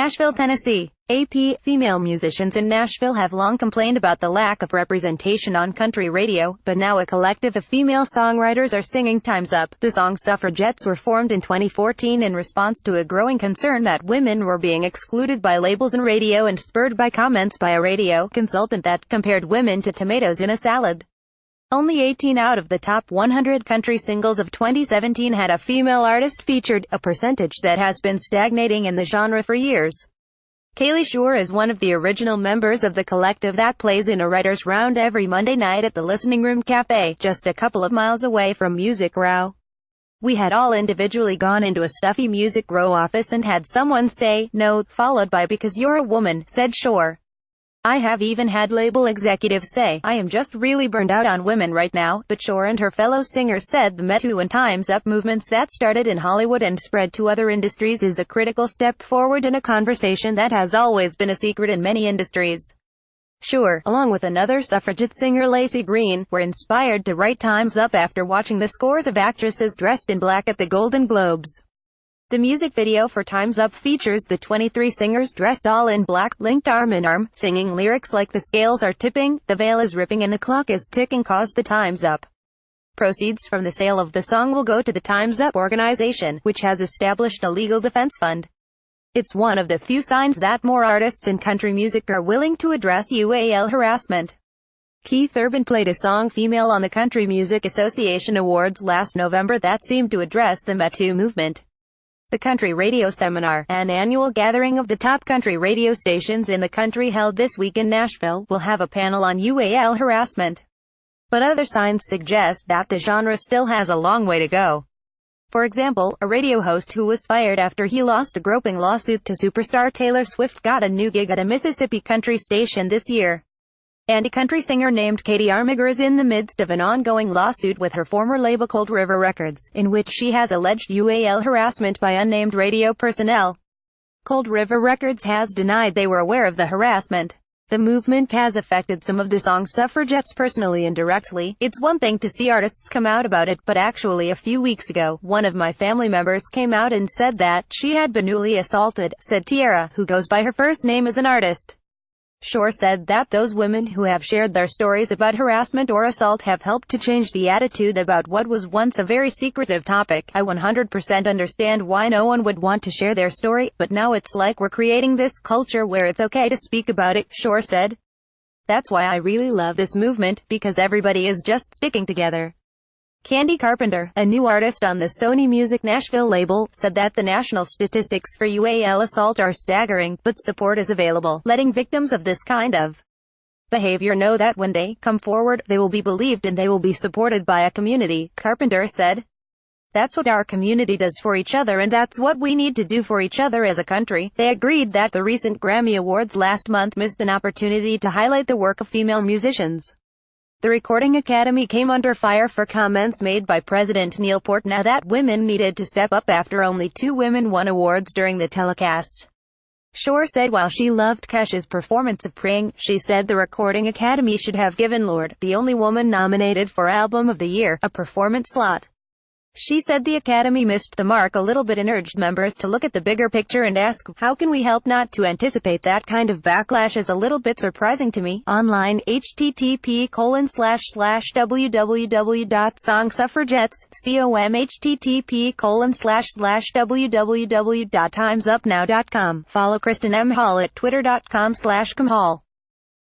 Nashville, Tennessee. AP, female musicians in Nashville have long complained about the lack of representation on country radio, but now a collective of female songwriters are singing Time's Up. The Song Suffragettes were formed in 2014 in response to a growing concern that women were being excluded by labels and radio, and spurred by comments by a radio consultant that compared women to tomatoes in a salad. Only 18 out of the top 100 country singles of 2017 had a female artist featured, a percentage that has been stagnating in the genre for years. Kaylee Shore is one of the original members of the collective that plays in a writer's round every Monday night at the Listening Room Cafe, just a couple of miles away from Music Row. We had all individually gone into a stuffy Music Row office and had someone say, "No," followed by "because you're a woman," said Shore. I have even had label executives say, "I am just really burned out on women right now," but Shore and her fellow singers said the Me Too and Time's Up movements that started in Hollywood and spread to other industries is a critical step forward in a conversation that has always been a secret in many industries. Shore, along with another suffragette singer Lacey Green, were inspired to write Time's Up after watching the scores of actresses dressed in black at the Golden Globes. The music video for Time's Up features the 23 singers dressed all in black, linked arm in arm, singing lyrics like "the scales are tipping, the veil is ripping and the clock is ticking, 'cause the time's up." Proceeds from the sale of the song will go to the Time's Up organization, which has established a legal defense fund. It's one of the few signs that more artists in country music are willing to address UAL harassment. Keith Urban played a song "Female" on the Country Music Association Awards last November that seemed to address the Me Too movement. The Country Radio Seminar, an annual gathering of the top country radio stations in the country held this week in Nashville, will have a panel on UAL harassment. But other signs suggest that the genre still has a long way to go. For example, a radio host who was fired after he lost a groping lawsuit to superstar Taylor Swift got a new gig at a Mississippi country station this year. And a country singer named Katie Armiger is in the midst of an ongoing lawsuit with her former label Cold River Records, in which she has alleged UAL harassment by unnamed radio personnel. Cold River Records has denied they were aware of the harassment. The movement has affected some of the Song Suffragettes personally and directly. It's one thing to see artists come out about it, but actually a few weeks ago, one of my family members came out and said that she had been newly assaulted, said Tiara, who goes by her first name as an artist. Shore said that those women who have shared their stories about harassment or assault have helped to change the attitude about what was once a very secretive topic. "I 100% understand why no one would want to share their story, but now it's like we're creating this culture where it's okay to speak about it," Shore said. "That's why I really love this movement, because everybody is just sticking together." Candy Carpenter, a new artist on the Sony Music Nashville label, said that the national statistics for UAL assault are staggering, but support is available, letting victims of this kind of behavior know that when they come forward, they will be believed and they will be supported by a community, Carpenter said. "That's what our community does for each other, and that's what we need to do for each other as a country." They agreed that the recent Grammy Awards last month missed an opportunity to highlight the work of female musicians. The Recording Academy came under fire for comments made by President Neil Portnow that women needed to step up after only 2 women won awards during the telecast. Shore said while she loved Kesha's performance of Praying, she said the Recording Academy should have given Lorde, the only woman nominated for Album of the Year, a performance slot. She said the Academy missed the mark a little bit and urged members to look at the bigger picture and ask, "How can we help?" Not to anticipate that kind of backlash is a little bit surprising to me. Online, http://www.songsuffragettes.com, http://www.timesupnow.com. Follow Kristen M. Hall at twitter.com/CamHall.